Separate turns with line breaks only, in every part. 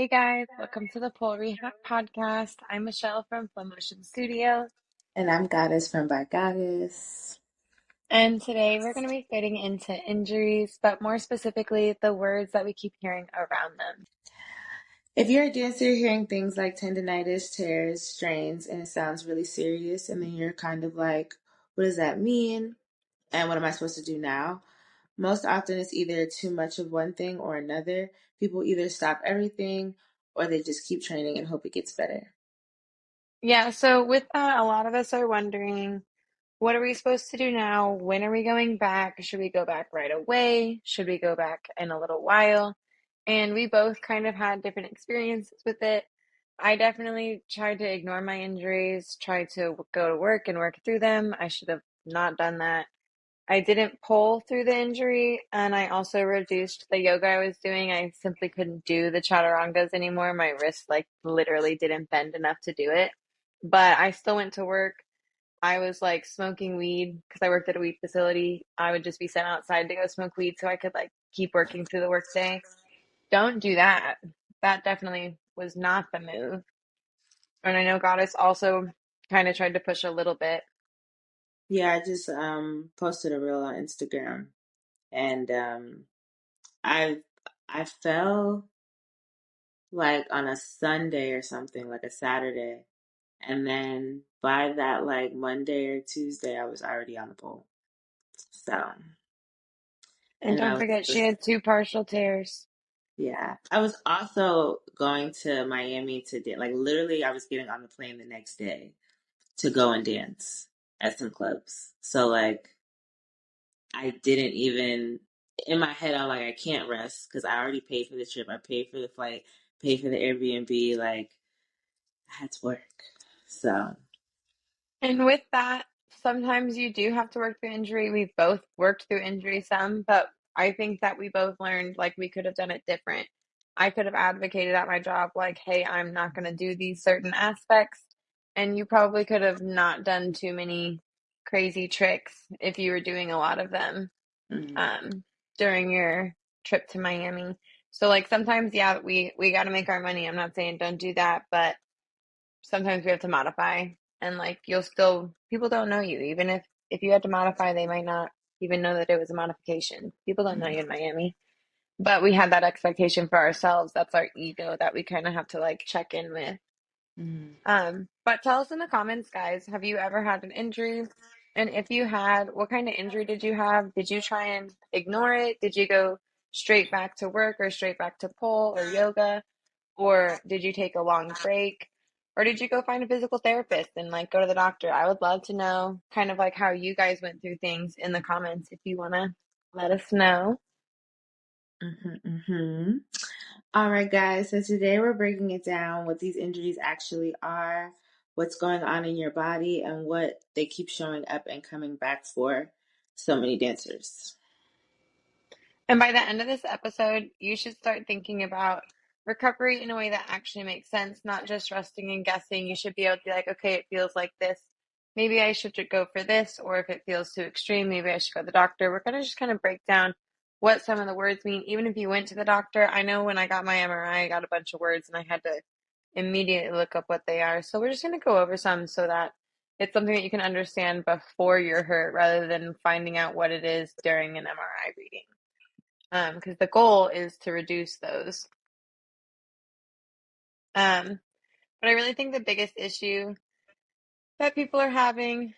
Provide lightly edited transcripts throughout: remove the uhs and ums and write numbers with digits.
Hey guys, welcome to the Rehab podcast. I'm Michelle from Flow Motion Studio,
And I'm Goddess from By Goddess.
and today we're going to be getting into injuries, but more specifically, the words that we keep hearing around them.
If you're a dancer hearing things like tendinitis, tears, strains, and it sounds really serious, and then you're kind of like, what does that mean? And what am I supposed to do now? Most often it's either too much of one thing or another. People either stop everything or they just keep training and hope it gets better.
Yeah, so with that, a lot of us are wondering, what are we supposed to do now? When are we going back? Should we go back right away? Should we go back in a little while? And we both kind of had different experiences with it. I definitely tried to ignore my injuries, tried to go to work and work through them. I should have not done that. I didn't pull through the injury, and I also reduced the yoga I was doing. I simply couldn't do the chaturangas anymore. My wrist, like, literally didn't bend enough to do it. But I still went to work. I was like smoking weed because I worked at a weed facility. I would just be sent outside to go smoke weed so I could like keep working through the workday. Don't do that. That definitely was not the move. And I know Goddess also kind of tried to push a little bit.
Yeah, I just posted a reel on Instagram and I I fell like on a Sunday or something, like a Saturday. And then by that like Monday or Tuesday, I was already on the pole. So,
And
and
don't forget, she had two partial tears.
yeah, I was also going to Miami to dance. Like literally, I was getting on the plane the next day to go and dance at some clubs. So like, I didn't even in my head. I'm like, I can't rest because I already paid for the trip. I paid for the flight, paid for the Airbnb. Like, I had to work. So.
And with that, sometimes you do have to work through injury. We've both worked through injury some, but I think that we both learned like we could have done it different. I could have advocated at my job, like, hey, I'm not going to do these certain aspects. And you probably could have not done too many crazy tricks if you were doing a lot of them
Mhm.
um, during your trip to Miami. So, like, sometimes, yeah, we got to make our money. I'm not saying don't do that, but sometimes we have to modify and like you'll still people don't know you even if you had to modify they might not even know that it was a modification. People don't know you in Miami, but we had that expectation for ourselves. That's our ego that we kind of have to like check in with.
Mhm.
But tell us in the comments, guys, have you ever had an injury? And if you had, what kind of injury did you have? Did you try and ignore it? Did you go straight back to work or straight back to pole or yoga? Or did you take a long break? Or did you go find a physical therapist and like go to the doctor? I would love to know kind of like how you guys went through things in the comments if you want to let us know.
Mhm. All right, guys. So today we're breaking it down what these injuries actually are, what's going on in your body, and what they keep showing up and coming back for so many dancers.
And by the end of this episode, you should start thinking about recovery in a way that actually makes sense, not just resting and guessing. You should be able to be like, okay, it feels like this. Maybe I should go for this. Or if it feels too extreme, maybe I should go to the doctor. We're going to just kind of break down what some of the words mean. Even if you went to the doctor, I know when I got my MRI, I got a bunch of words and I had to immediately look up what they are. So we're just going to go over some so that it's something that you can understand before you're hurt rather than finding out what it is during an MRI reading. Because the goal is to reduce those. Um, but I really think the biggest issue that people are having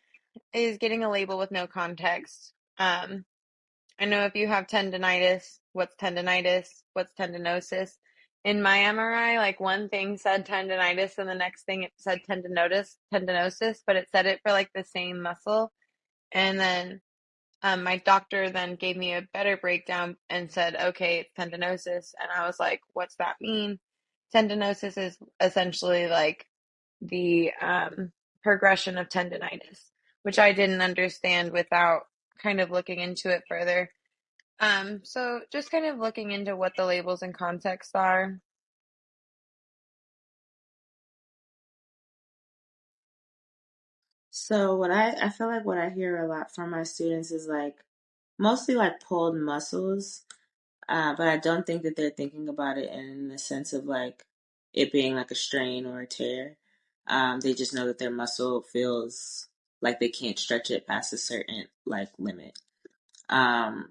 is getting a label with no context. I know if you have tendinitis, what's tendinitis? What's tendinosis? In my MRI, like one thing said tendinitis and the next thing it said tendinosis, but it said it for like the same muscle. And then my doctor then gave me a better breakdown and said, okay, it's tendinosis. And I was like, what's that mean? Tendinosis is essentially like the progression of tendinitis, which I didn't understand without kind of looking into it further. So just kind of looking into what the labels and contexts are.
So I feel like what I hear a lot from my students is like mostly like pulled muscles, but I don't think that they're thinking about it in the sense of like it being like a strain or a tear. They just know that their muscle feels like they can't stretch it past a certain like limit. Um,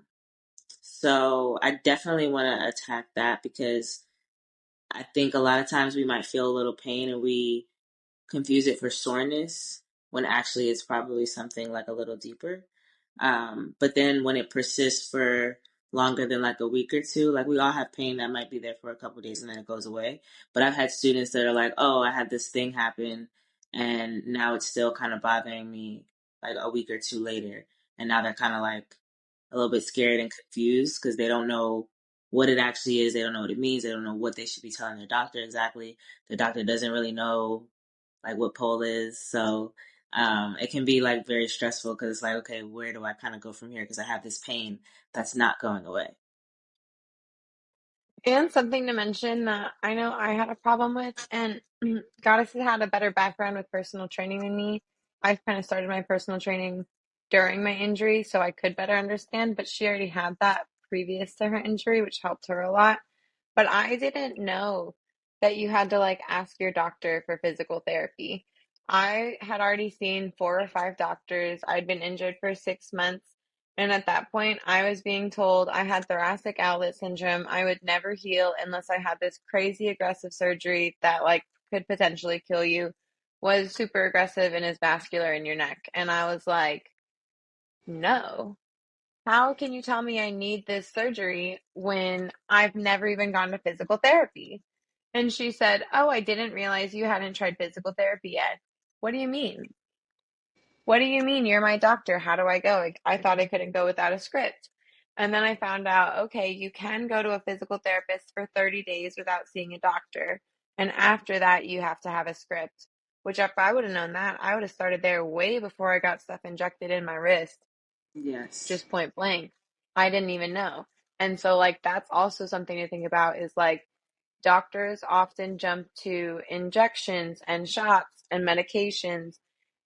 so I definitely want to attack that because I think a lot of times we might feel a little pain and we confuse it for soreness when actually it's probably something like a little deeper. But then when it persists for longer than like a week or two, like we all have pain that might be there for a couple of days and then it goes away. But I've had students that are like, oh, I had this thing happen and now it's still kind of bothering me like a week or two later. And now they're kind of like a little bit scared and confused because they don't know what it actually is. They don't know what it means. They don't know what they should be telling their doctor exactly. The doctor doesn't really know like what pole is. So it can be like very stressful because it's like, okay, where do I kind of go from here? Because I have this pain that's not going away.
And something to mention that I know I had a problem with, and Goddess has had a better background with personal training than me. I kind of started my personal training during my injury, so I could better understand, but she already had that previous to her injury, which helped her a lot. But I didn't know that you had to like ask your doctor for physical therapy. I had already seen 4 or 5 doctors. I'd been injured for 6 months. And at that point, I was being told I had thoracic outlet syndrome. I would never heal unless I had this crazy aggressive surgery that like could potentially kill you, was super aggressive and is vascular in your neck. And I was like, no. How can you tell me I need this surgery when I've never even gone to physical therapy? And she said, oh, I didn't realize you hadn't tried physical therapy yet. What do you mean? What do you mean? You're my doctor. How do I go? Like, I thought I couldn't go without a script. And then I found out, okay, you can go to a physical therapist for 30 days without seeing a doctor. And after that, you have to have a script, which if I would have known that, I would have started there way before I got stuff injected in my wrist,
Yes.
just point blank. I didn't even know. And so, like, that's also something to think about is like, doctors often jump to injections and shots and medications.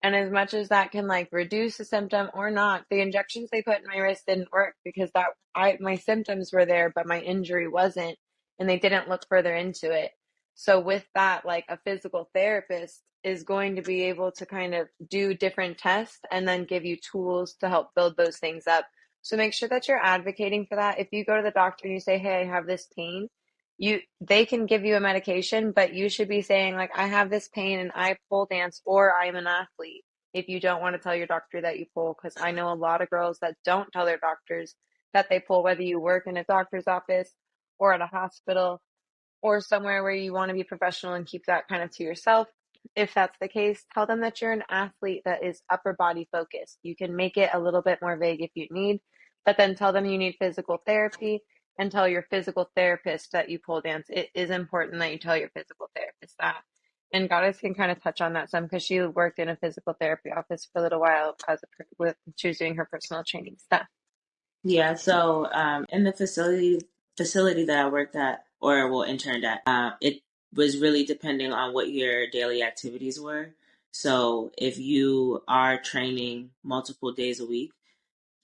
And as much as that can like reduce the symptom or not, the injections they put in my wrist didn't work because that my symptoms were there, but my injury wasn't, and they didn't look further into it. So with that, like a physical therapist is going to be able to kind of do different tests and then give you tools to help build those things up. So make sure that you're advocating for that. If you go to the doctor and you say, "Hey, I have this pain," they can give you a medication, but you should be saying like, I have this pain and I pole dance or I'm an athlete. If you don't want to tell your doctor that you pole, because I know a lot of girls that don't tell their doctors that they pole, whether you work in a doctor's office or at a hospital or somewhere where you want to be professional and keep that kind of to yourself. If that's the case, tell them that you're an athlete that is upper body focused. You can make it a little bit more vague if you need, but then tell them you need physical therapy and tell your physical therapist that you pole dance. It is important that you tell your physical therapist that. And Goddess can kind of touch on that some because she worked in a physical therapy office for a little while with she was doing her personal training stuff.
Yeah. So in the facility that I worked at or well interned at, it was really depending on what your daily activities were. So if you are training multiple days a week,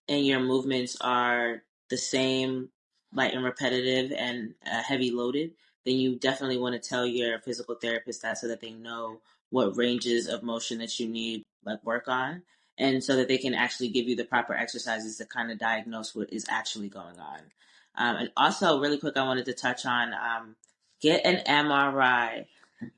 and your movements are the same, like and repetitive and heavy loaded, then you definitely want to tell your physical therapist that so that they know what ranges of motion that you need like work on, and so that they can actually give you the proper exercises to kind of diagnose what is actually going on. And also, really quick, I wanted to touch on get an MRI.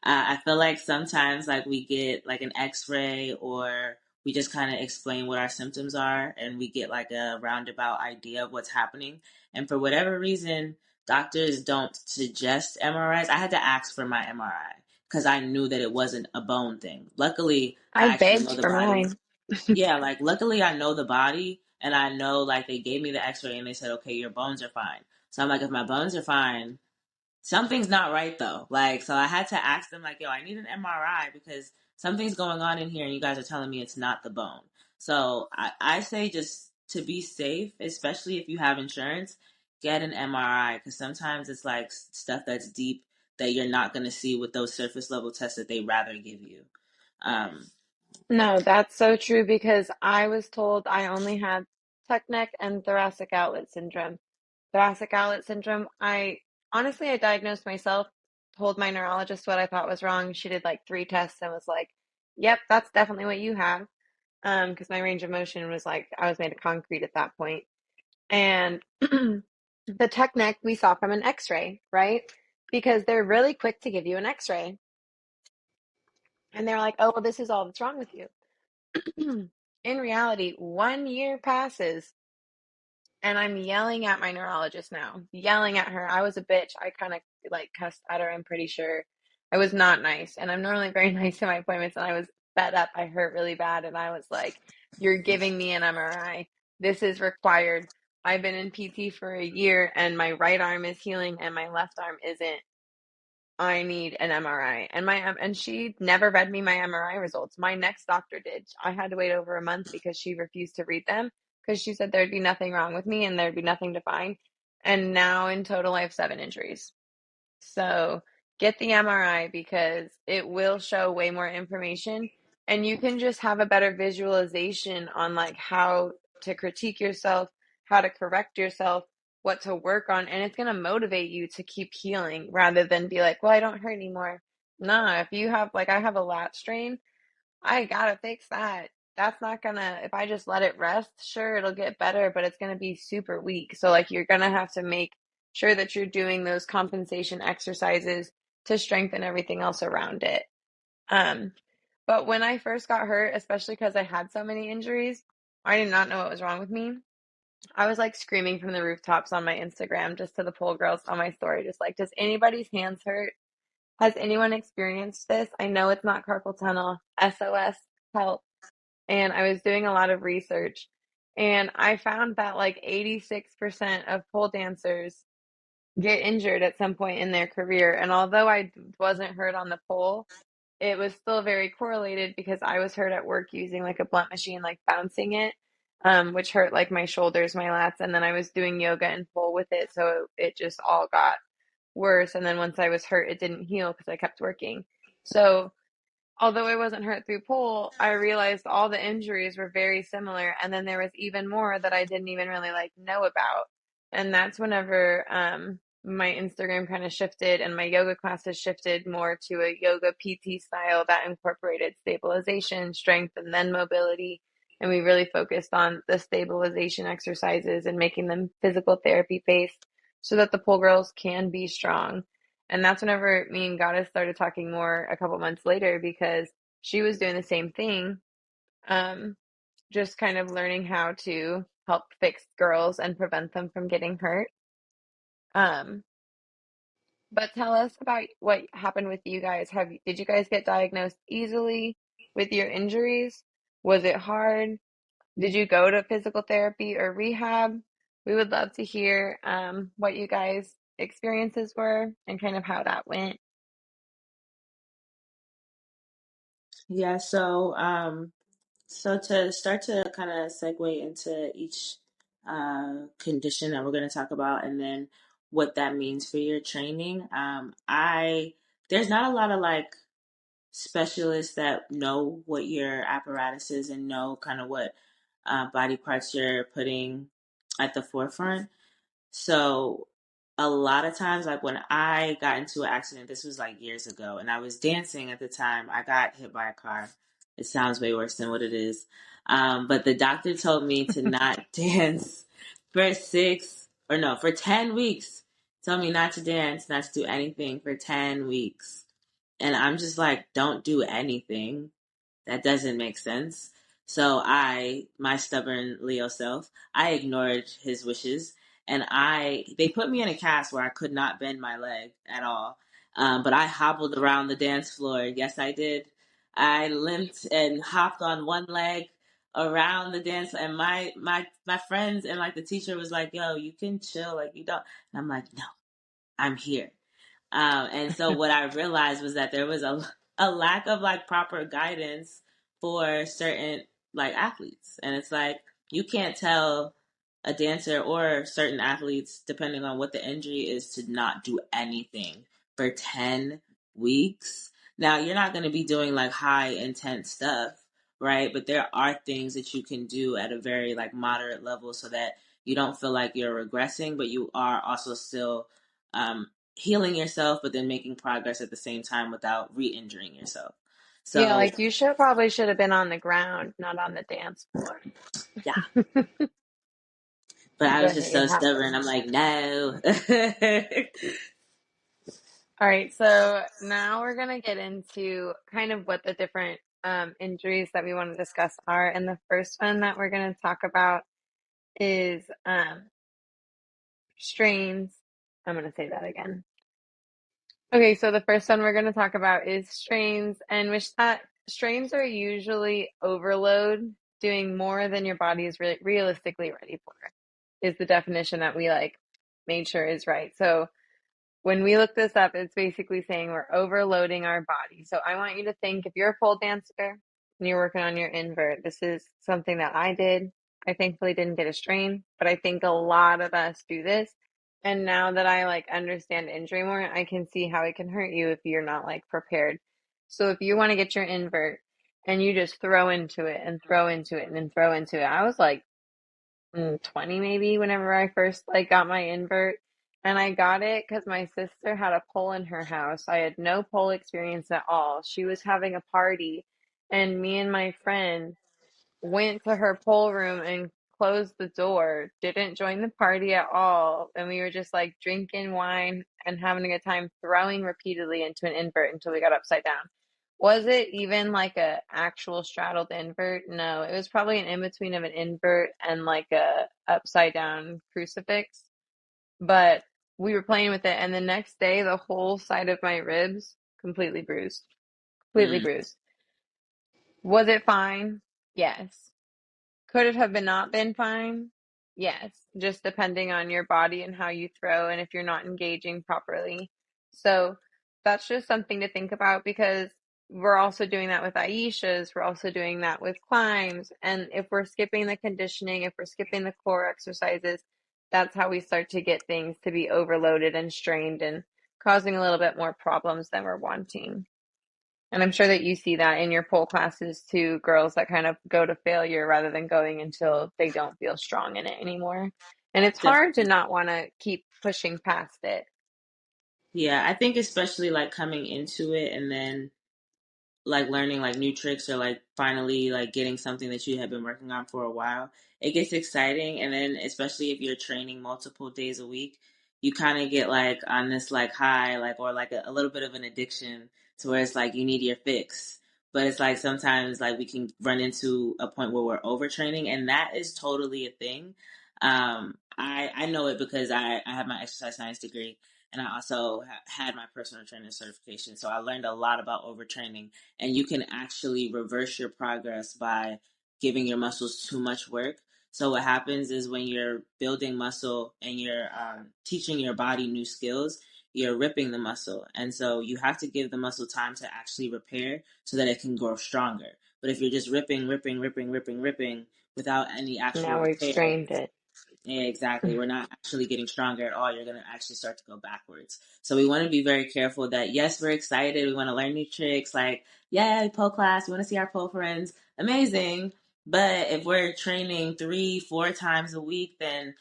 I feel like sometimes like we get like an X-ray or we just kind of explain what our symptoms are and we get like a roundabout idea of what's happening. And for whatever reason, doctors don't suggest MRIs. I had to ask for my MRI because I knew that it wasn't a bone thing. Luckily,
I
I actually know
begged
the
for
body.
mine.
Yeah, like luckily I know the body and I know like they gave me the X-ray and they said, okay, your bones are fine. So I'm like, if my bones are fine, something's not right though. Like, so I had to ask them, like, yo, I need an MRI because something's going on in here and you guys are telling me it's not the bone. So I say just to be safe, especially if you have insurance, get an MRI because sometimes it's like stuff that's deep that you're not going to see with those surface level tests that they rather give you. Um,
No, that's so true because I was told I only had tuck neck and thoracic outlet syndrome. Thoracic outlet syndrome, I honestly I diagnosed myself told my neurologist what I thought was wrong. She did like 3 tests and was like, "Yep, that's definitely what you have." Because my range of motion was like I was made of concrete at that point. And the tech neck we saw from an X-ray, right? Because they're really quick to give you an X-ray, and they're like, "Oh, well, this is all that's wrong with you." In reality, 1 year passes, and I'm yelling at my neurologist now, yelling at her. I was a bitch. I kind of like cussed at her, I'm pretty sure. I was not nice. And I'm normally very nice to my appointments. And I was fed up. I hurt really bad. And I was like, "You're giving me an MRI. This is required. I've been in PT for a year and my right arm is healing and my left arm isn't. I need an MRI." And she never read me my MRI results. My next doctor did. I had to wait over a month because she refused to read them because she said there'd be nothing wrong with me and there'd be nothing to find. And now in total, I have 7 injuries. So get the MRI because it will show way more information and you can just have a better visualization on like how to critique yourself, how to correct yourself, what to work on, and it's going to motivate you to keep healing rather than be like, "Well, I don't hurt anymore." Nah, if you have like I have a lat strain, I gotta fix that. That's not gonna, if I just let it rest, sure, it'll get better, but it's gonna be super weak. So, like, you're gonna have to make sure that you're doing those compensation exercises to strengthen everything else around it. Um, but when I first got hurt, especially because I had so many injuries, I did not know what was wrong with me. I was like screaming from the rooftops on my Instagram just to the pool girls on my story, just like, "Does anybody's hands hurt? Has anyone experienced this? I know it's not carpal tunnel. SOS, help." And I was doing a lot of research and I found that like 86% of pole dancers get injured at some point in their career. And although I wasn't hurt on the pole, it was still very correlated because I was hurt at work using like a blunt machine, like bouncing it, which hurt like my shoulders, my lats. And then I was doing yoga and pole with it. So it just all got worse. And then once I was hurt, it didn't heal because I kept working. So although I wasn't hurt through pole, I realized all the injuries were very similar. And then there was even more that I didn't even really like know about. And that's whenever my Instagram kind of shifted and my yoga classes shifted more to a yoga PT style that incorporated stabilization, strength, and then mobility. And we really focused on the stabilization exercises and making them physical therapy based so that the pole girls can be strong. And that's whenever me and Goddess started talking more a couple months later because she was doing the same thing, um, just kind of learning how to help fix girls and prevent them from getting hurt. Um, but tell us about what happened with you guys. Did you guys get diagnosed easily with your injuries? Was it hard? Did you go to physical therapy or rehab? We would love to hear what you guys' experiences were and kind of how that went.
Yeah, so to start to kind of segue into each condition that we're going to talk about, and then what that means for your training. I There's not a lot of like specialists that know what your apparatus is and know kind of what body parts you're putting at the forefront. So a lot of times, like when I got into an accident, this was like years ago, and I was dancing at the time. I got hit by a car. It sounds way worse than what it is. But the doctor told me to not dance for for 10 weeks. Told me not to dance, not to do anything for 10 weeks. And I'm just like, don't do anything. That doesn't make sense. So my stubborn Leo self, I ignored his wishes, and they put me in a cast where I could not bend my leg at all. But I hobbled around the dance floor. Yes, I did. I limped and hopped on one leg around the dance, and my friends and like the teacher was like, "Yo, you can chill, like you don't." And I'm like, "No, I'm here." And so what I realized was that there was a lack of like proper guidance for certain like athletes. And it's like, you can't tell a dancer or certain athletes, depending on what the injury is, to not do anything for 10 weeks. Now, you're not going to be doing like high intense stuff, right? But there are things that you can do at a very like moderate level so that you don't feel like you're regressing, but you are also still healing yourself, but then making progress at the same time without re-injuring yourself.
Yeah,
So
like you should have been on the ground, not on the dance floor.
yeah, but I was
But
just
hey, it
so stubborn.
happens.
I'm like, no.
All right, so now we're gonna get into kind of what the different injuries that we want to discuss are. And the first one that we're gonna talk about is strains. I'm gonna say that again. Okay, so the first one we're going to talk about is strains, and which that strains are usually overload, doing more than your body is realistically ready for, is the definition that we like made sure is right. So when we look this up, it's basically saying we're overloading our body. So I want you to think if you're a pole dancer and you're working on your invert, this is something that I did. I thankfully didn't get a strain, but I think a lot of us do this. And now that I like understand injury more, I can see how it can hurt you if you're not like prepared. So if you want to get your invert and you just throw into it and throw into it and then throw into it, I was like 20 maybe whenever I first like got my invert. And I got it because my sister had a pole in her house. I had no pole experience at all. She was having a party, and me and my friend went to her pole room and closed the door, didn't join the party at all. And we were just like drinking wine and having a good time, throwing repeatedly into an invert until we got upside down. Was it even like a actual straddled invert? No, it was probably an in between of an invert and like a upside down crucifix. But we were playing with it, and the next day, the whole side of my ribs completely bruised. Completely
Mm,
bruised. Was it fine? Yes. Could it have been not been fine? Yes, just depending on your body and how you throw and if you're not engaging properly. So that's just something to think about because we're also doing that with Aisha's, we're also doing that with climbs. And if we're skipping the conditioning, if we're skipping the core exercises, that's how we start to get things to be overloaded and strained and causing a little bit more problems than we're wanting. And I'm sure that you see that in your pole classes too, girls that kind of go to failure rather than going until they don't feel strong in it anymore. And it's hard to
definitely.
not want to keep pushing past it.
Yeah, I think especially like coming into it and then like learning like new tricks or like finally like getting something that you have been working on for a while, it gets exciting. And then especially if you're training multiple days a week, you kind of get like on this like high, like or like a little bit of an addiction to where it's like you need your fix. But it's like sometimes like we can run into a point where we're overtraining, and that is totally a thing. I know it because I have my exercise science degree, and I also had my personal trainer certification. So I learned a lot about overtraining, and you can actually reverse your progress by giving your muscles too much work. So what happens is when you're building muscle and you're teaching your body new skills, you're ripping the muscle, and so you have to give the muscle time to actually repair so that it can grow stronger. But if you're just ripping without any actual
Now we've
repair,
strained it.
yeah, exactly. We're not actually getting stronger at all. You're going to actually start to go backwards. So we want to be very careful that, yes, we're excited. We want to learn new tricks. Like, yeah, pole class. We want to see our pole friends. Amazing. But if we're training 3, 4 times a week, then,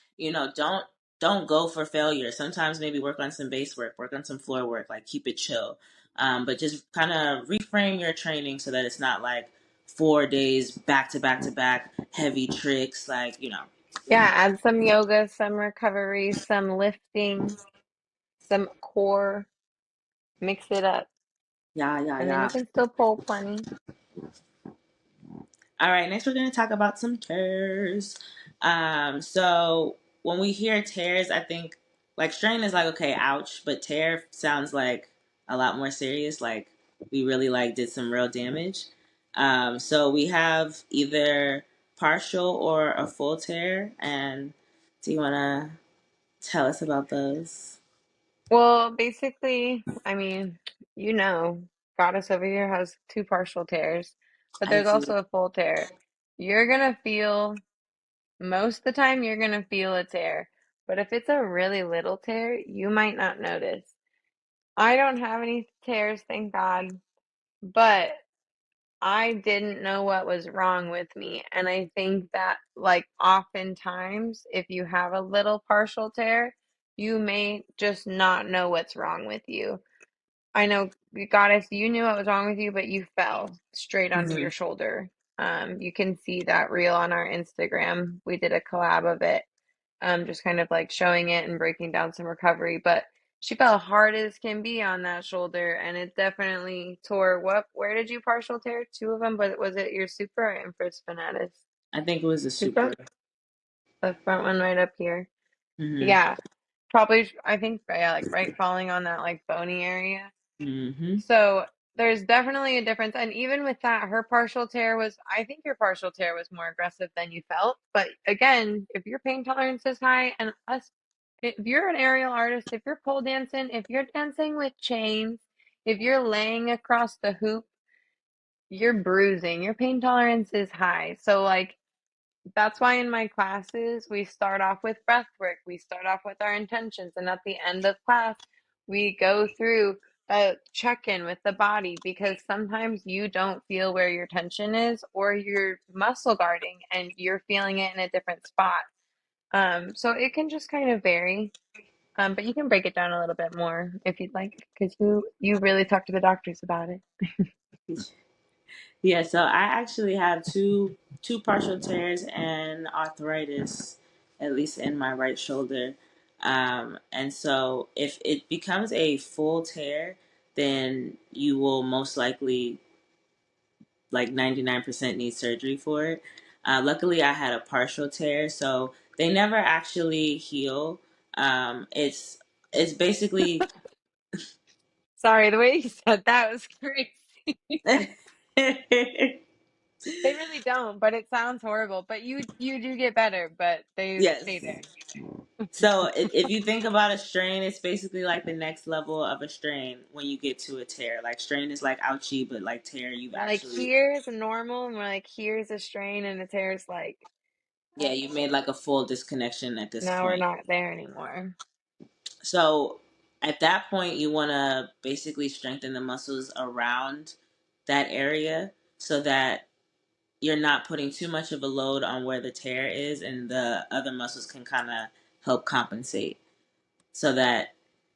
don't go for failure. Sometimes maybe work on some base work on some floor work, like keep it chill. But just kind of reframe your training so that it's not like 4 days back to back to back, heavy tricks, like,
Yeah, add some yoga, some recovery, some lifting, some core, mix it up,
Yeah, yeah,
and then you
yeah.
can still pull plenty.
All right, next we're going to talk about some tears. So when we hear tears, I think like strain is like, okay, ouch, but tear sounds like a lot more serious. Like we really like did some real damage. So we have either partial or a full tear. And do you want to tell us about those?
Well, basically, I mean, Goddess over here has two partial tears, but
I
there's
do.
also a full tear. You're gonna feel Most of the time, you're going to feel a tear, but if it's a really little tear, you might not notice. I don't have any tears, thank God, but I didn't know what was wrong with me. And I think that, like, oftentimes, if you have a little partial tear, you may just not know what's wrong with you. I know, Goddess, you knew what was wrong with you, but you fell straight onto
Hmm.
your shoulder. You can see that reel on our Instagram. We did a collab of it, just kind of like showing it and breaking down some recovery. But she fell hard as can be on that shoulder, and it definitely tore. What? Where did you partial tear? Two of them, but was it your supra or infraspinatus?
I think it was a super.
Supra, the front one right up here.
Hmm.
Yeah, probably. I think yeah, like right falling on that like bony area.
Hmm.
So there's definitely a difference. And even with that, her partial tear was, I think your partial tear was more aggressive than you felt. But again, if your pain tolerance is high, and us, if you're an aerial artist, if you're pole dancing, if you're dancing with chains, if you're laying across the hoop, you're bruising. Your pain tolerance is high. So, like, that's why in my classes, we start off with breath work. We start off with our intentions. And at the end of class, we go through a check in with the body because sometimes you don't feel where your tension is or you're muscle guarding and you're feeling it in a different spot. So it can just kind of vary. But you can break it down a little bit more if you'd like, because you really talk to the doctors about it.
Yeah, so I actually have two partial tears and arthritis, at least in my right shoulder. And so if it becomes a full tear, then you will most likely, like 99%, need surgery for it. Luckily, I had a partial tear, so they never actually heal. It's basically.
Sorry, the way you said that was crazy. They really don't, but it sounds horrible. But you do get better, but they stay
Yes.
there.
So if you think about a strain, it's basically like the next level of a strain when you get to a tear. Like strain is like ouchie, but like tear, you've
We're like,
actually,
here's a normal, and we're like, here's a strain, and the tear's like,
yeah, you've made like a full disconnection at this
now we're
point.
not there anymore.
So at that point, you want to basically strengthen the muscles around that area so that you're not putting too much of a load on where the tear is, and the other muscles can kind of help compensate so that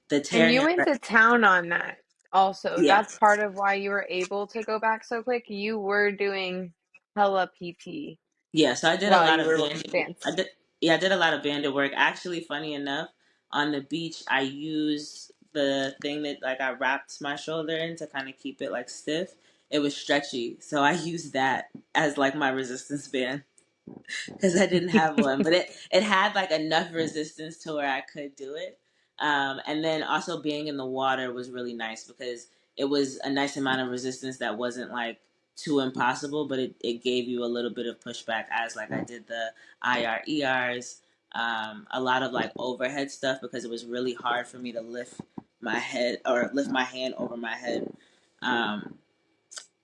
the tear
And
in
you
your
went to town on that also.
yeah.
That's part of why you were able to go back so quick. You were doing hella PT
Yeah, so I did a
while
lot
you
of
were
bandit. I
dancing.
did, yeah, I did a lot of bandit work. Actually, funny enough, on the beach, I used the thing that like I wrapped my shoulder in to kind of keep it like stiff. It was stretchy, so I used that as like my resistance band because I didn't have one, but it had like enough resistance to where I could do it. And then also being in the water was really nice because it was a nice amount of resistance that wasn't like too impossible, but it gave you a little bit of pushback as like I did the IRERs, a lot of like overhead stuff because it was really hard for me to lift my head or lift my hand over my head. Um,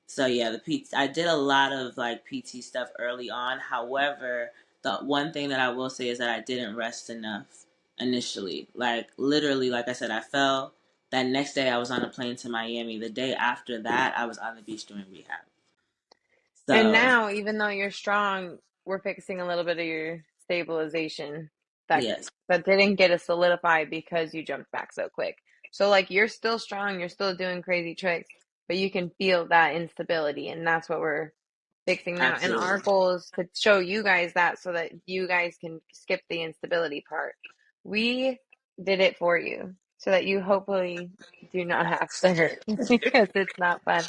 so yeah, the PT, I did a lot of like PT stuff early on. However, the one thing that I will say is that I didn't rest enough initially. Like literally, like I said, I fell. That next day I was on a plane to Miami. The day after that, I was on the beach doing rehab.
And
So
now, even though you're strong, we're fixing a little bit of your stabilization that
yes,
that didn't get a solidified because you jumped back so quick. So like you're still strong, you're still doing crazy tricks, but you can feel that instability, and that's what we're fixing now. And
absolutely.
our goal is to show you guys that so that you guys can skip the instability part. We did it for you so that you hopefully do not have to hurt because it's not fun.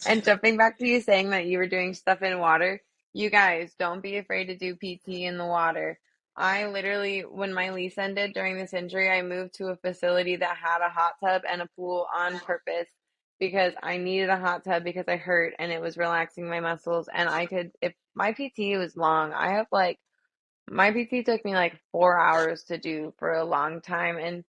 And jumping back to you saying that you were doing stuff in water, you guys don't be afraid to do PT in the water. I literally, when my lease ended during this injury, I moved to a facility that had a hot tub and a pool on purpose because I needed a hot tub because I hurt and it was relaxing my muscles. And I could, if my PT was long, I have like my PT took me like 4 hours to do for a long time. And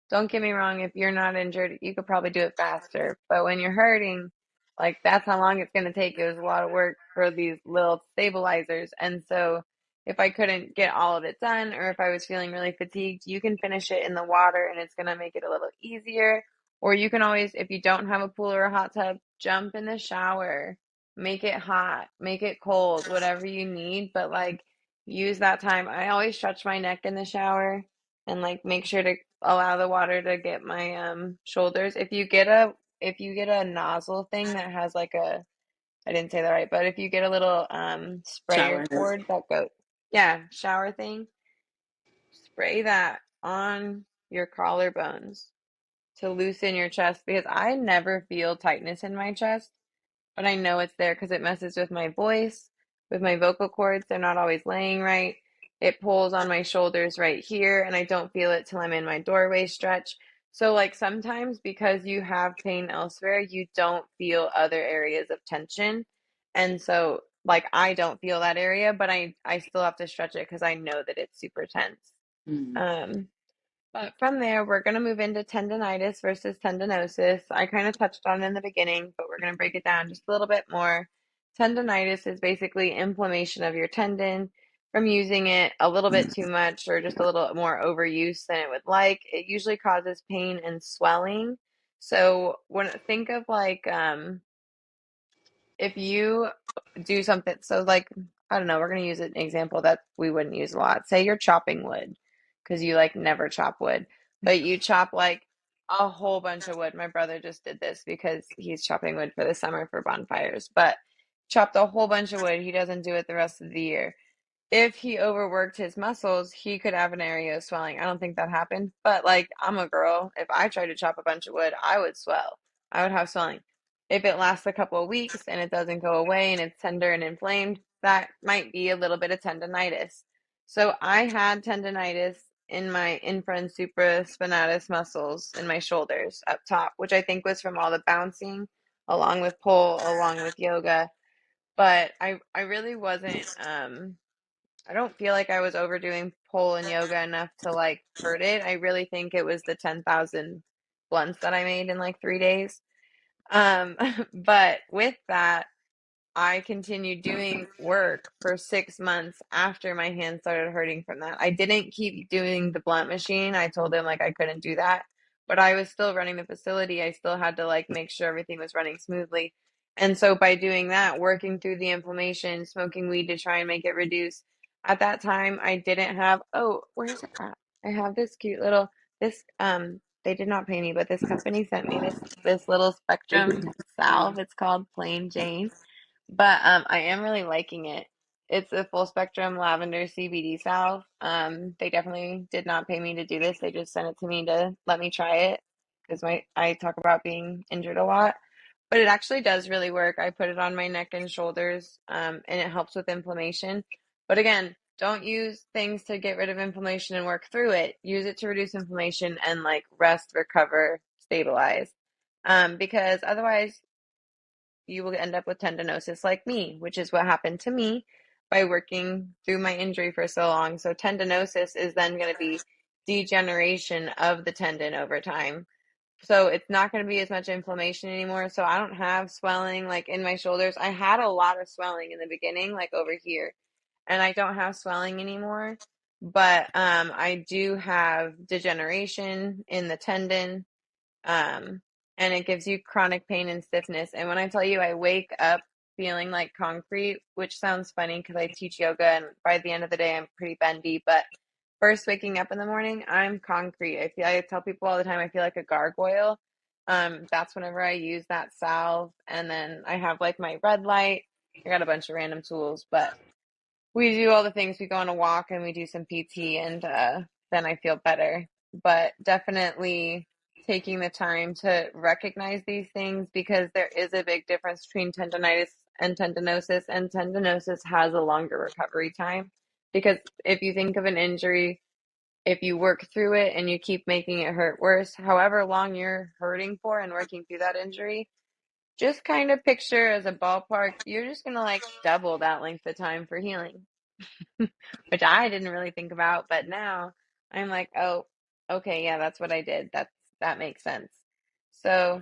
don't get me wrong, if you're not injured, you could probably do it faster. But when you're hurting, like that's how long it's going to take. It was a lot of work for these little stabilizers. And so if I couldn't get all of it done or if I was feeling really fatigued, you can finish it in the water and it's going to make it a little easier. Or you can always, if you don't have a pool or a hot tub, jump in the shower, make it hot, make it cold, whatever you need. But like, use that time. I always stretch my neck in the shower. and like make sure to allow the water to get my shoulders. If you get a nozzle thing that has like a, I didn't say that right, but if you get a little sprayer
Shower head.
cord that goes, yeah, shower thing, spray that on your collarbones to loosen your chest because I never feel tightness in my chest, but I know it's there because it messes with my voice, with my vocal cords. They're not always laying right. It pulls on my shoulders right here, and I don't feel it till I'm in my doorway stretch. So, like sometimes because you have pain elsewhere, you don't feel other areas of tension. And so, like, I don't feel that area, but I still have to stretch it because I know that it's super tense.
Mm.
Um, but from there, we're going to move into tendinitis versus tendinosis. I kind of touched on it in the beginning, but we're going to break it down just a little bit more. Tendinitis is basically inflammation of your tendon from using it a little bit too much or just a little more overuse than it would like. It usually causes pain and swelling. So when think of like if you do something, so like, I don't know, we're going to use an example that we wouldn't use a lot. Say you're chopping wood because you like never chop wood, but you chop like a whole bunch of wood. My brother just did this because he's chopping wood for the summer for bonfires, but chopped a whole bunch of wood. He doesn't do it the rest of the year. If he overworked his muscles, he could have an area of swelling. I don't think that happened, but like I'm a girl. If I tried to chop a bunch of wood, I would swell. I would have swelling. If it lasts a couple of weeks and it doesn't go away and it's tender and inflamed, that might be a little bit of tendinitis. So I had tendinitis in my infra and supraspinatus muscles in my shoulders up top, which I think was from all the bouncing along with pole, along with yoga. But I really wasn't I don't feel like I was overdoing pole and yoga enough to like hurt it. I really think it was the 10,000 blunts that I made in like 3 days. Um, but with that, I continued doing work for 6 months after my hand started hurting from that. I didn't keep doing the blunt machine. I told him like I couldn't do that, but I was still running the facility. I still had to like make sure everything was running smoothly. And so by doing that, working through the inflammation, smoking weed to try and make it reduce. At that time, I didn't have, oh, where's it at? I have this cute little this they did not pay me, but this company sent me this little spectrum salve. It's called Plain Jane, but I am really liking it. It's a full spectrum lavender CBD salve. They definitely did not pay me to do this. They just sent it to me to let me try it because my I talk about being injured a lot. But it actually does really work. I put it on my neck and shoulders, and it helps with inflammation. But again, don't use things to get rid of inflammation and work through it. Use it to reduce inflammation and like rest, recover, stabilize. Because otherwise you will end up with tendinosis like me, which is what happened to me by working through my injury for so long. So tendinosis is then going to be degeneration of the tendon over time. So it's not going to be as much inflammation anymore. So I don't have swelling like in my shoulders. I had a lot of swelling in the beginning, like over here, and I don't have swelling anymore. But I do have degeneration in the tendon, um, and it gives you chronic pain and stiffness. And when I tell you I wake up feeling like concrete, which sounds funny because I teach yoga and by the end of the day I'm pretty bendy, but first waking up in the morning, I'm concrete. I tell people all the time I feel like a gargoyle. That's whenever I use that salve, and then I have like my red light. I got a bunch of random tools, but we do all the things. We go on a walk and we do some PT, and then I feel better. But definitely taking the time to recognize these things because there is a big difference between tendinitis and tendinosis has a longer recovery time. Because if you think of an injury, if you work through it and you keep making it hurt worse, however long you're hurting for and working through that injury, just kind of picture as a ballpark, you're just gonna like double that length of time for healing. Which I didn't really think about, but now I'm like, oh, okay, yeah, that's what I did. That makes sense. So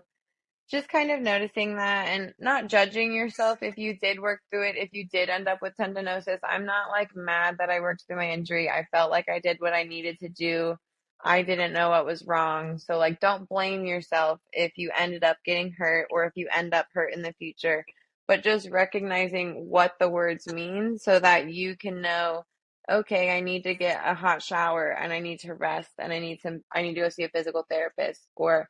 just kind of noticing that and not judging yourself if you did work through it, if you did end up with tendinosis. I'm not like mad that I worked through my injury. I felt like I did what I needed to do. I didn't know what was wrong. So like don't blame yourself if you ended up getting hurt or if you end up hurt in the future, but just recognizing what the words mean so that you can know, okay, I need to get a hot shower and I need to rest and I need to go see a physical therapist, or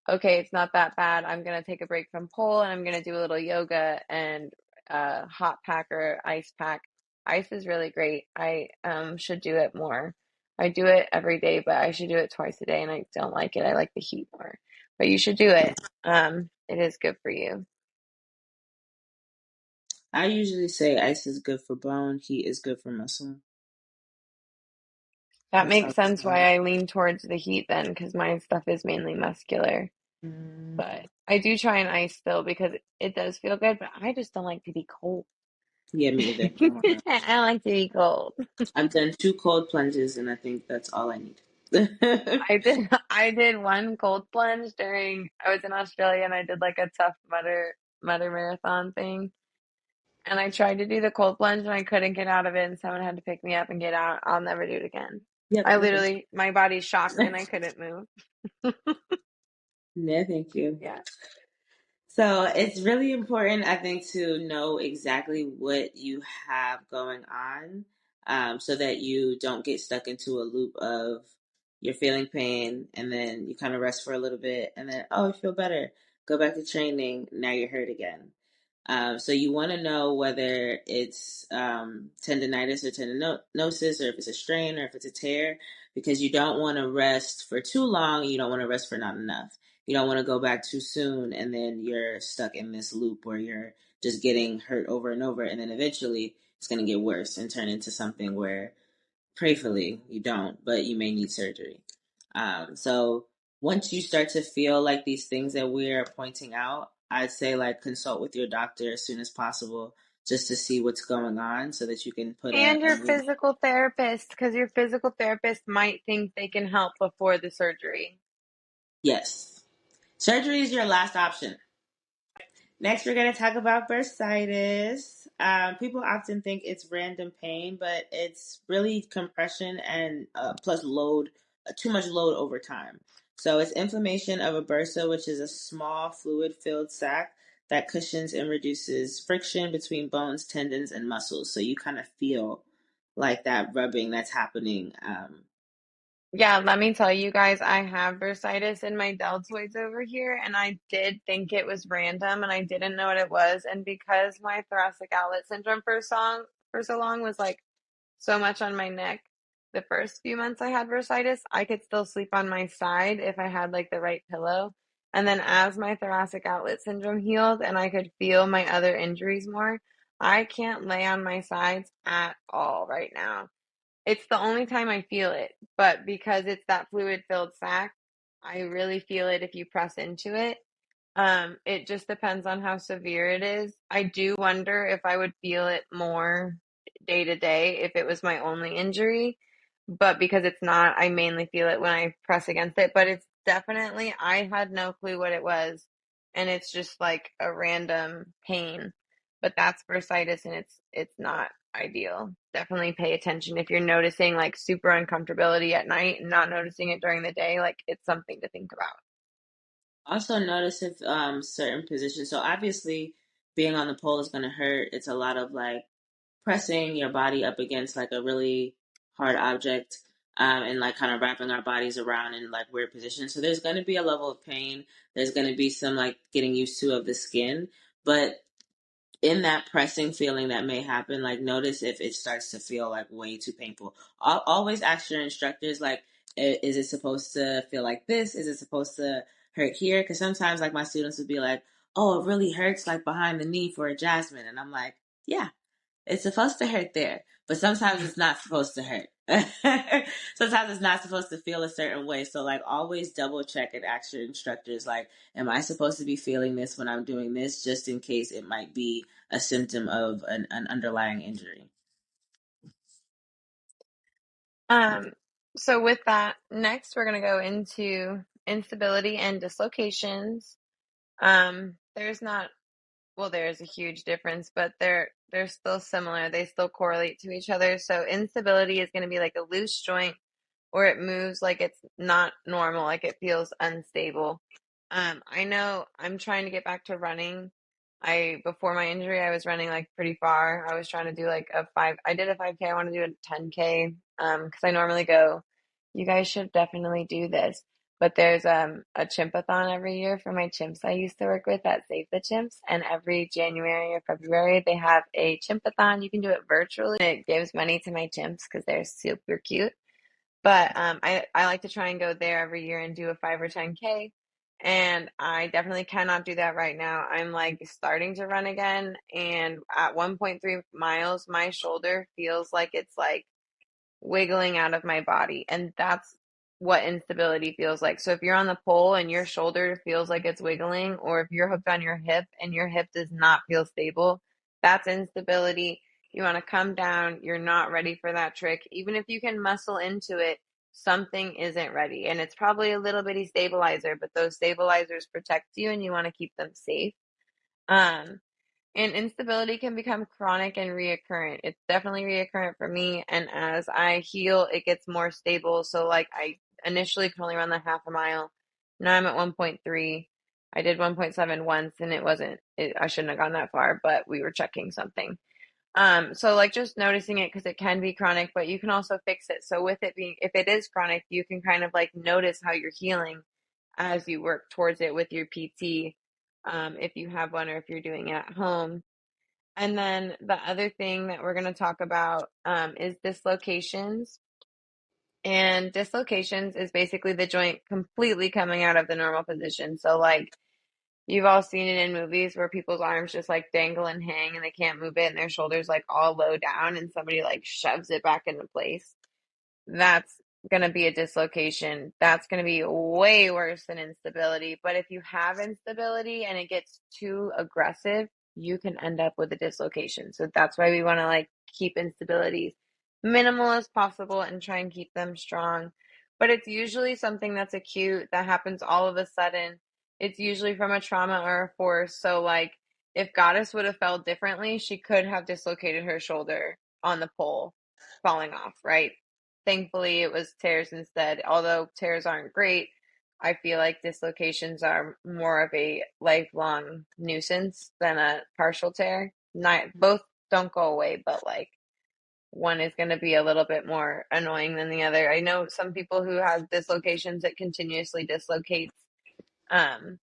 okay, it's not that bad. I'm gonna take a break from pole and I'm gonna do a little yoga and hot pack or ice pack. Ice is really great. I should do it more. I do it every day, but I should do it twice a day and I don't like it. I like the heat more. But you should do it. It is good for you.
I usually say ice is good for bone, heat is good for muscle.
That
That's
makes
how I
sense
start.
why I lean towards the heat then, because my stuff is mainly muscular.
Mm,
But I do try and ice still because it does feel good, but I just don't like to be cold.
yeah, me either. I don't wanna-
I don't like to be cold.
I've done 2 cold plunges, and I think that's all I need.
I did one cold plunge during I was in Australia and I did like a tough mutter marathon thing. And I tried to do the cold plunge and I couldn't get out of it and someone had to pick me up and get out. I'll never do it again.
Yep,
I
no thank
literally my body's shocked
you.
and I couldn't move.
No, thank you.
Yeah.
So it's really important, I think, to know exactly what you have going on, so that you don't get stuck into a loop of you're feeling pain and then you kind of rest for a little bit and then, oh, I feel better. Go back to training. Now you're hurt again. So you want to know whether it's tendinitis or tendinosis, or if it's a strain or if it's a tear, because you don't want to rest for too long. You don't want to rest for not enough. You don't want to go back too soon, and then you're stuck in this loop where you're just getting hurt over and over, and then eventually it's going to get worse and turn into something where, prayerfully, you don't, but you may need surgery. So once you start to feel like these things that we're pointing out, I'd say like consult with your doctor as soon as possible just to see what's going on so that you can put
And
a
your physical therapist, because your physical therapist might think they can help before the surgery.
yes. Surgery is your last option. Next, we're going to talk about bursitis. People often think it's random pain, but it's really compression and plus load, too much load over time. So it's inflammation of a bursa, which is a small fluid-filled sac that cushions and reduces friction between bones, tendons, and muscles. So you kind of feel like that rubbing that's happening.
Yeah, let me tell you guys, I have bursitis in my deltoids over here, and I did think it was random, and I didn't know what it was. And because my thoracic outlet syndrome for so long was like so much on my neck, the first few months I had bursitis, I could still sleep on my side if I had like the right pillow. And then as my thoracic outlet syndrome healed and I could feel my other injuries more, I can't lay on my sides at all right now. It's the only time I feel it, but because it's that fluid filled sac, I really feel it if you press into it. It just depends on how severe it is. I do wonder if I would feel it more day to day if it was my only injury, but because it's not, I mainly feel it when I press against it. But it's definitely, I had no clue what it was, and it's just like a random pain. But that's bursitis, and it's not ideal. Definitely pay attention if you're noticing like super uncomfortability at night and not noticing it during the day. Like it's something to think about.
Also, notice if certain positions. So obviously, being on the pole is going to hurt. It's a lot of like pressing your body up against like a really hard object, and like kind of wrapping our bodies around in like weird positions. So there's going to be a level of pain. There's going to be some like getting used to of the skin, but in that pressing feeling that may happen, like notice if it starts to feel like way too painful. Always ask your instructors, like, is it supposed to feel like this? Is it supposed to hurt here? Because sometimes, like, my students would be like, oh, it really hurts, like, behind the knee for adjustment. And I'm like, yeah, it's supposed to hurt there, but sometimes it's not supposed to hurt. Sometimes it's not supposed to feel a certain way. So, like, always double check and ask your instructors, like, am I supposed to be feeling this when I'm doing this, just in case it might be a symptom of an underlying injury?
Um, so with that, next we're going to go into instability and dislocations. There's not, well, there's a huge difference, but they're still similar. They still correlate to each other. So instability is going to be like a loose joint or it moves like it's not normal, like it feels unstable. I know I'm trying to get back to running I before my injury, I was running like pretty far. I was trying to do like a five. I did a 5K. I want to do a 10K. Because I normally go. You guys should definitely do this. But there's a chimpathon every year for my chimps I used to work with at Save the Chimps, and every January or February they have a chimpathon. You can do it virtually. It gives money to my chimps because they're super cute. But I like to try and go there every year and do a 5 or 10K. And I definitely cannot do that right now. I'm like starting to run again. And at 1.3 miles, my shoulder feels like it's like wiggling out of my body. And that's what instability feels like. So if you're on the pole and your shoulder feels like it's wiggling, or if you're hooked on your hip and your hip does not feel stable, that's instability. You want to come down. You're not ready for that trick. Even if you can muscle into it, something isn't ready. And it's probably a little bitty stabilizer, but those stabilizers protect you and you want to keep them safe. Um, and instability can become chronic and reoccurrent. It's definitely reoccurrent for me. And as I heal, it gets more stable. So, like, I initially could only run the half a mile. Now I'm at 1.3. I did 1.7 once and I shouldn't have gone that far, but we were checking something. So like just noticing it because it can be chronic, but you can also fix it. So with it being, if it is chronic, you can kind of like notice how you're healing as you work towards it with your PT, if you have one or if you're doing it at home. And then the other thing that we're going to talk about is dislocations. And dislocations is basically the joint completely coming out of the normal position. So like you've all seen it in movies where people's arms just like dangle and hang and they can't move it and their shoulders like all low down and somebody like shoves it back into place. That's going to be a dislocation. That's going to be way worse than instability. But if you have instability and it gets too aggressive, you can end up with a dislocation. So that's why we want to like keep instabilities minimal as possible and try and keep them strong. But it's usually something that's acute that happens all of a sudden. It's usually from a trauma or a force. So like if Goddess would have fell differently, she could have dislocated her shoulder on the pole falling off, right? Thankfully, it was tears instead. Although tears aren't great, I feel like dislocations are more of a lifelong nuisance than a partial tear. Not both don't go away, but like one is going to be a little bit more annoying than the other. I know some people who have dislocations that continuously dislocates. Um,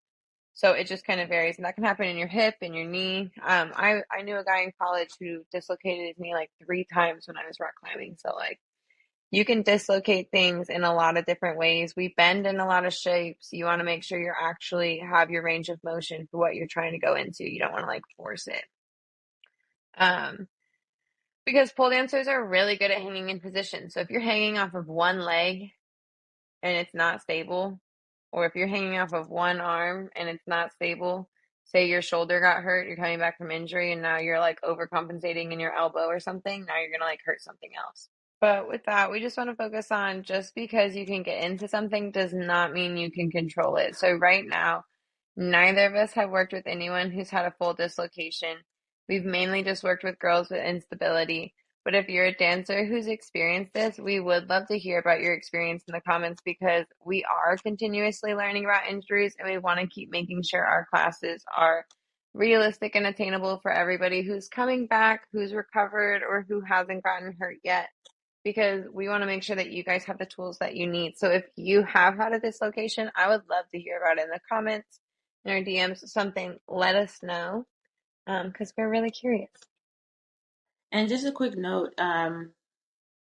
so it just kind of varies, and that can happen in your hip, in your knee. I knew a guy in college who dislocated his knee like 3 times when I was rock climbing. So like you can dislocate things in a lot of different ways. We bend in a lot of shapes. You want to make sure you're actually have your range of motion for what you're trying to go into. You don't want to like force it. Um, because pole dancers are really good at hanging in position. So if you're hanging off of one leg and it's not stable, or if you're hanging off of one arm and it's not stable, say your shoulder got hurt, you're coming back from injury, and now you're like overcompensating in your elbow or something, now you're gonna like hurt something else. But with that, we just want to focus on just because you can get into something does not mean you can control it. So right now, neither of us have worked with anyone who's had a full dislocation. We've mainly just worked with girls with instability. But if you're a dancer who's experienced this, we would love to hear about your experience in the comments because we are continuously learning about injuries and we want to keep making sure our classes are realistic and attainable for everybody who's coming back, who's recovered, or who hasn't gotten hurt yet because we want to make sure that you guys have the tools that you need. So if you have had a dislocation, I would love to hear about it in the comments, in our DMs, something. Let us know because we're really curious.
And just a quick note, I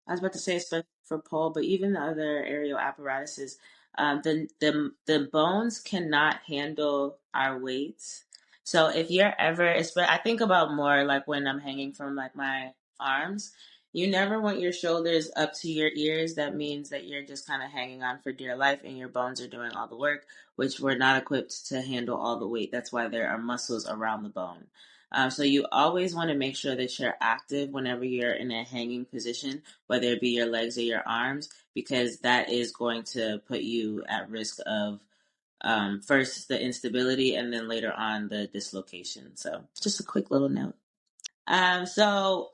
was about to say especially for pole, but even the other aerial apparatuses, the bones cannot handle our weights. So if you're ever, I think about more like when I'm hanging from like my arms. You never want your shoulders up to your ears. That means that you're just kind of hanging on for dear life, and your bones are doing all the work, which we're not equipped to handle all the weight. That's why there are muscles around the bone. So you always want to make sure that you're active whenever you're in a hanging position, whether it be your legs or your arms, because that is going to put you at risk of first the instability and then later on the dislocation. So just a quick little note. So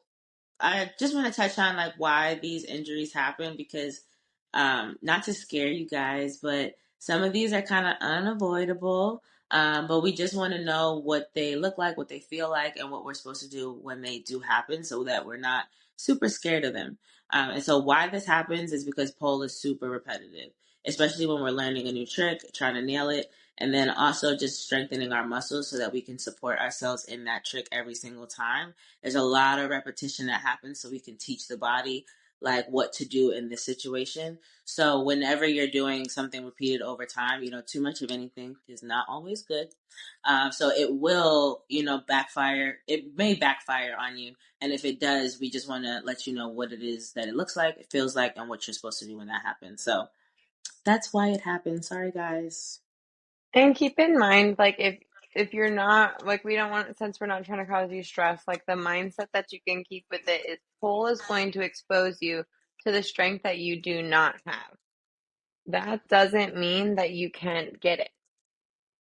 I just want to touch on like why these injuries happen because not to scare you guys, but some of these are kind of unavoidable. But we just want to know what they look like, what they feel like, and what we're supposed to do when they do happen so that we're not super scared of them. And so, why this happens is because pole is super repetitive, especially when we're learning a new trick, trying to nail it, and then also just strengthening our muscles so that we can support ourselves in that trick every single time. There's a lot of repetition that happens so we can teach the body like what to do in this situation. So whenever you're doing something repeated over time, too much of anything is not always good. So it will, backfire. It may backfire on you. And if it does, we just want to let you know what it is that it looks like, it feels like, and what you're supposed to do when that happens. So that's why it happens. Sorry, guys.
And keep in mind, like if you're not like we don't want since we're not trying to cause you stress, like the mindset that you can keep with it is pull is going to expose you to the strength that you do not have. That doesn't mean that you can't get it.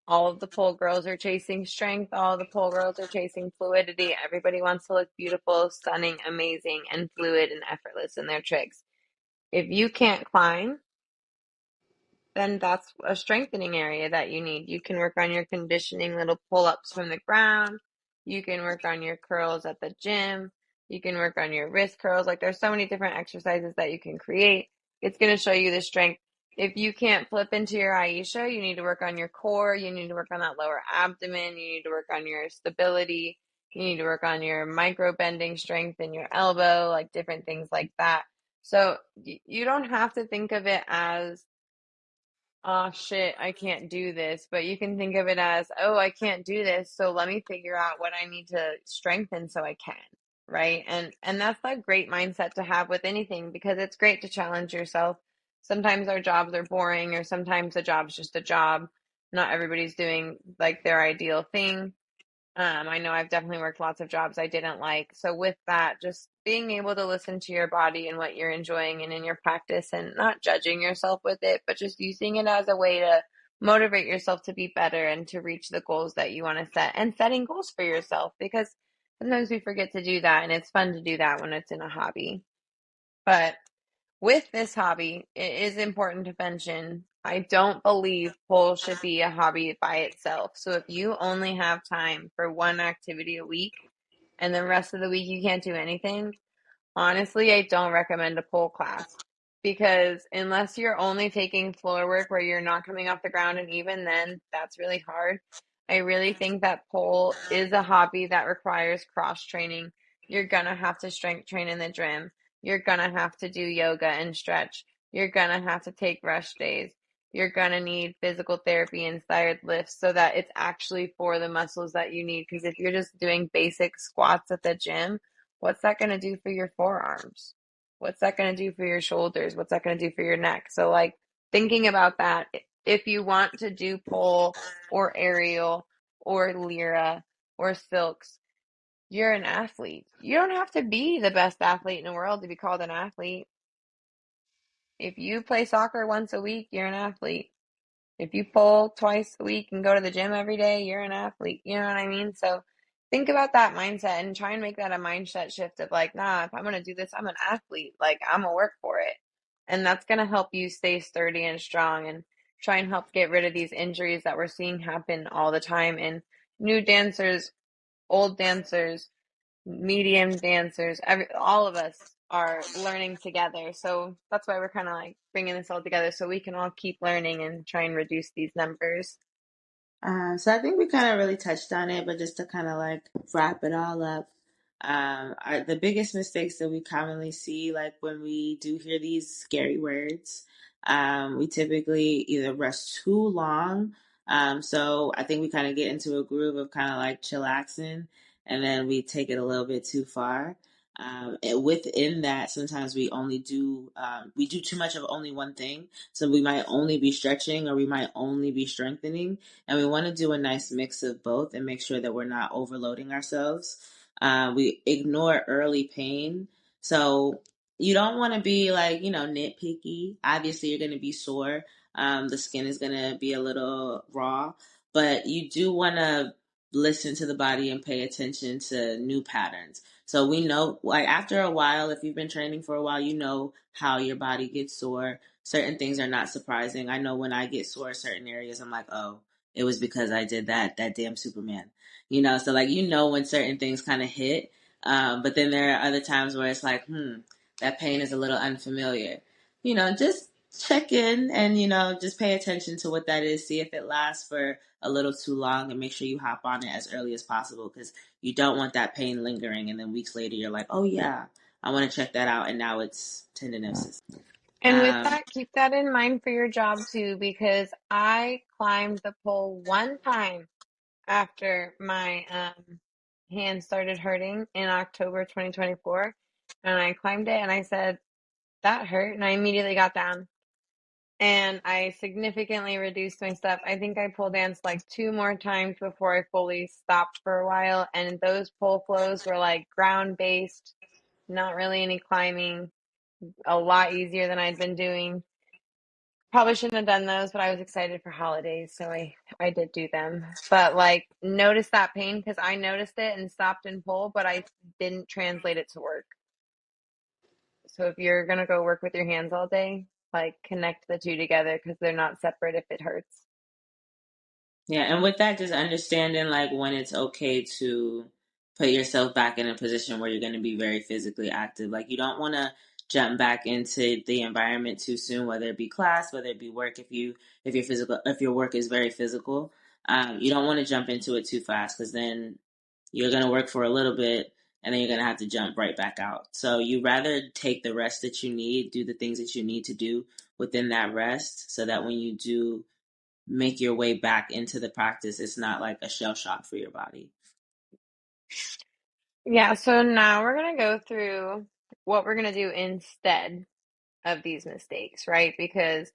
All of the pole girls are chasing strength, all of the pole girls are chasing fluidity. Everybody wants to look beautiful, stunning, amazing, and fluid and effortless in their tricks. If you can't climb, then that's a strengthening area that you need. You can work on your conditioning little pull-ups from the ground. You can work on your curls at the gym. You can work on your wrist curls. Like there's so many different exercises that you can create. It's going to show you the strength. If you can't flip into your Aisha, you need to work on your core. You need to work on that lower abdomen. You need to work on your stability. You need to work on your micro bending strength in your elbow, like different things like that. So you don't have to think of it as oh shit, I can't do this. But you can think of it as, oh, I can't do this, so let me figure out what I need to strengthen so I can, right? And that's a great mindset to have with anything because it's great to challenge yourself. Sometimes our jobs are boring or sometimes a job's just a job. Not everybody's doing like their ideal thing. I know I've definitely worked lots of jobs I didn't like. So with that, just being able to listen to your body and what you're enjoying and in your practice and not judging yourself with it, but just using it as a way to motivate yourself to be better and to reach the goals that you want to set and setting goals for yourself because sometimes we forget to do that and it's fun to do that when it's in a hobby. But with this hobby, it is important to mention I don't believe pole should be a hobby by itself. So if you only have time for one activity a week and the rest of the week you can't do anything, honestly, I don't recommend a pole class because unless you're only taking floor work where you're not coming off the ground, and even then, that's really hard. I really think that pole is a hobby that requires cross training. You're gonna have to strength train in the gym. You're gonna have to do yoga and stretch. You're gonna have to take rest days. You're gonna need physical therapy inspired lifts so that it's actually for the muscles that you need. Because if you're just doing basic squats at the gym, what's that going to do for your forearms? What's that going to do for your shoulders? What's that going to do for your neck? So, like, thinking about that, if you want to do pole or aerial or lyra or silks, you're an athlete. You don't have to be the best athlete in the world to be called an athlete. If you play soccer once a week, you're an athlete. If you pull twice a week and go to the gym every day, you're an athlete. You know what I mean? So think about that mindset and try and make that a mindset shift of like, nah, if I'm going to do this, I'm an athlete. Like, I'm going to work for it. And that's going to help you stay sturdy and strong and try and help get rid of these injuries that we're seeing happen all the time in new dancers, old dancers, medium dancers, all of us are learning together. So that's why we're kind of like bringing this all together so we can all keep learning and try and reduce these numbers.
So I think we kind of really touched on it, but just to kind of like wrap it all up, the biggest mistakes that we commonly see, like when we do hear these scary words, we typically either rush too long. So I think we kind of get into a groove of kind of like chillaxing, and then we take it a little bit too far. And within that, sometimes we do too much of only one thing. So we might only be stretching or we might only be strengthening, and we want to do a nice mix of both and make sure that we're not overloading ourselves. We ignore early pain. So you don't want to be like, nitpicky. Obviously, you're going to be sore. The skin is going to be a little raw, but you do want to listen to the body and pay attention to new patterns. So we know, like after a while, if you've been training for a while, you know how your body gets sore. Certain things are not surprising. I know when I get sore in certain areas, I'm like, oh, it was because I did that damn Superman. So like when certain things kind of hit, but then there are other times where it's like, that pain is a little unfamiliar. Just check in and just pay attention to what that is. See if it lasts for a little too long, and make sure you hop on it as early as possible, because you don't want that pain lingering, and then weeks later you're like, oh yeah, I want to check that out, and now it's tendinosis.
And with
Um,
that, keep that in mind for your job too, because I climbed the pole one time after my hand started hurting in October 2024. And I climbed it and I said, that hurt. And I immediately got down and I significantly reduced my stuff. I think I pole danced like two more times before I fully stopped for a while. And those pole flows were like ground based, not really any climbing, a lot easier than I'd been doing. Probably shouldn't have done those, but I was excited for holidays, so I did do them. But like notice that pain because I noticed it and stopped and pulled, but I didn't translate it to work. So if you're gonna go work with your hands all day, like connect the two together because they're not separate if it hurts.
Yeah, and with that, just understanding like when it's okay to put yourself back in a position where you're going to be very physically active. Like you don't want to jump back into the environment too soon, whether it be class, whether it be work. If your work is very physical, you don't want to jump into it too fast, because then you're going to work for a little bit and then you're going to have to jump right back out. So you rather take the rest that you need, do the things that you need to do within that rest, so that when you do make your way back into the practice, it's not like a shell shock for your body.
Yeah, so now we're gonna go through what we're gonna do instead of these mistakes, right? Because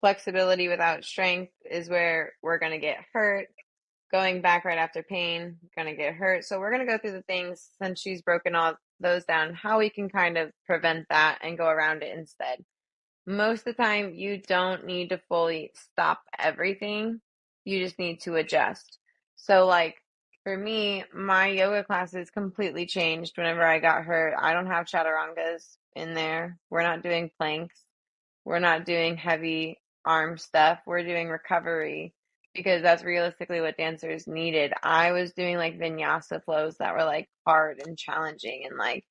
flexibility without strength is where we're gonna get hurt. Going back right after pain, gonna get hurt. So we're gonna go through the things since she's broken all those down, how we can kind of prevent that and go around it instead. Most of the time, you don't need to fully stop everything. You just need to adjust. So, like for me, my yoga classes completely changed whenever I got hurt. I don't have chaturangas in there. We're not doing planks. We're not doing heavy arm stuff. We're doing recovery because that's realistically what dancers needed. I was doing like vinyasa flows that were like hard and challenging and like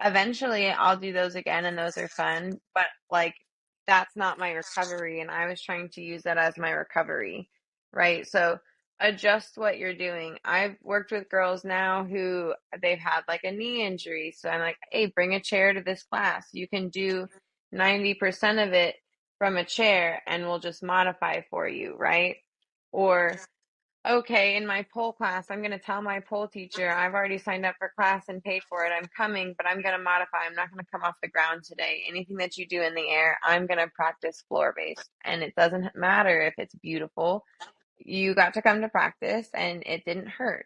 eventually I'll do those again and those are fun, but like that's not my recovery and I was trying to use that as my recovery, right? So adjust what you're doing. I've worked with girls now who they've had like a knee injury, so I'm like, "Hey, bring a chair to this class. You can do 90% of it from a chair and we'll just modify for you, right?" Or okay, in my pole class, I'm going to tell my pole teacher I've already signed up for class and paid for it. I'm coming, but I'm going to modify. I'm not going to come off the ground today. Anything that you do in the air, I'm going to practice floor based. And it doesn't matter if it's beautiful. You got to come to practice and it didn't hurt.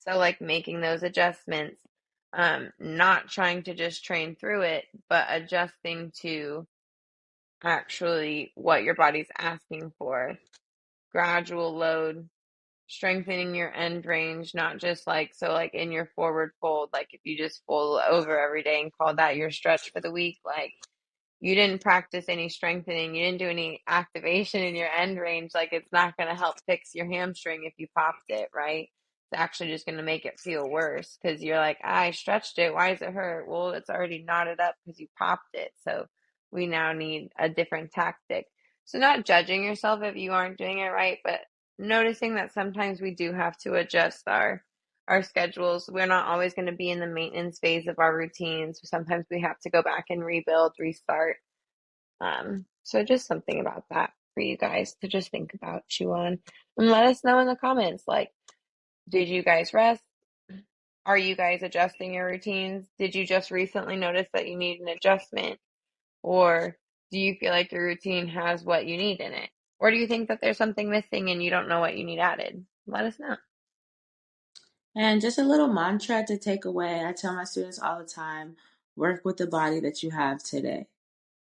So, like making those adjustments, not trying to just train through it, but adjusting to actually what your body's asking for. Gradual load, strengthening your end range, not just like so like in your forward fold, like if you just fold over every day and call that your stretch for the week, like you didn't practice any strengthening, you didn't do any activation in your end range, like it's not going to help fix your hamstring if you popped it, right? It's actually just going to make it feel worse because you're like, I stretched it, why does it hurt? Well, it's already knotted up because you popped it. So we now need a different tactic. So not judging yourself if you aren't doing it right, but noticing that sometimes we do have to adjust our schedules. We're not always going to be in the maintenance phase of our routines. Sometimes we have to go back and rebuild, restart. So just something about that for you guys to just think about, chew on, and let us know in the comments. Like, did you guys rest? Are you guys adjusting your routines? Did you just recently notice that you need an adjustment? Or do you feel like your routine has what you need in it? Or do you think that there's something missing and you don't know what you need added? Let us know.
And just a little mantra to take away. I tell my students all the time, work with the body that you have today,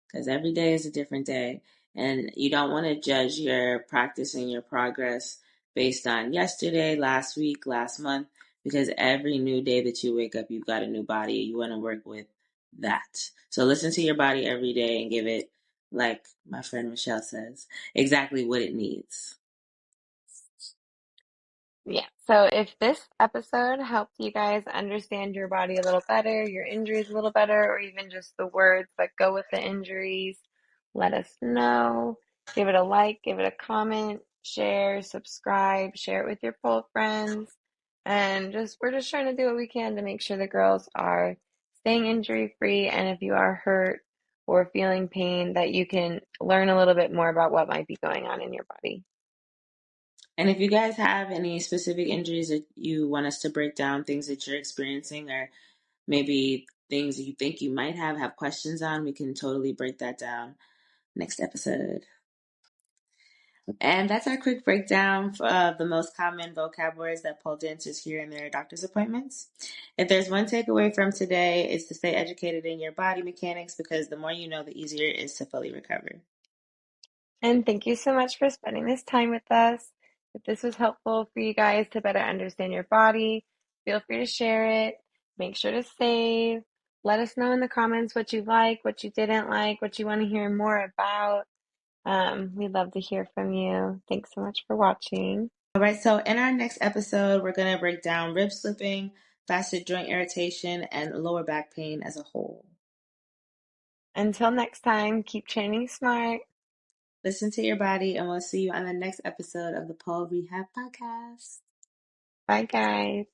because every day is a different day. And you don't want to judge your practice and your progress based on yesterday, last week, last month, because every new day that you wake up, you've got a new body. You want to work with that. So listen to your body every day and give it, like my friend Michelle says, exactly what it needs.
Yeah. So if this episode helped you guys understand your body a little better, your injuries a little better, or even just the words that go with the injuries, let us know. Give it a like, give it a comment, share, subscribe, share it with your pole friends. And we're just trying to do what we can to make sure the girls are staying injury free. And if you are hurt or feeling pain, that you can learn a little bit more about what might be going on in your body.
And if you guys have any specific injuries that you want us to break down, things that you're experiencing, or maybe things that you think you might have questions on, we can totally break that down next episode. And that's our quick breakdown of the most common vocab words that pole dancers hear in their doctor's appointments. If there's one takeaway from today, it's to stay educated in your body mechanics, because the more you know, the easier it is to fully recover.
And thank you so much for spending this time with us. If this was helpful for you guys to better understand your body, feel free to share it. Make sure to save. Let us know in the comments what you like, what you didn't like, what you want to hear more about. We'd love to hear from you. Thanks so much for watching.
All right, so in our next episode, we're going to break down rib slipping, facet joint irritation, and lower back pain as a whole.
Until next time, keep training smart.
Listen to your body, and we'll see you on the next episode of the Pole Rehab Podcast.
Bye, guys.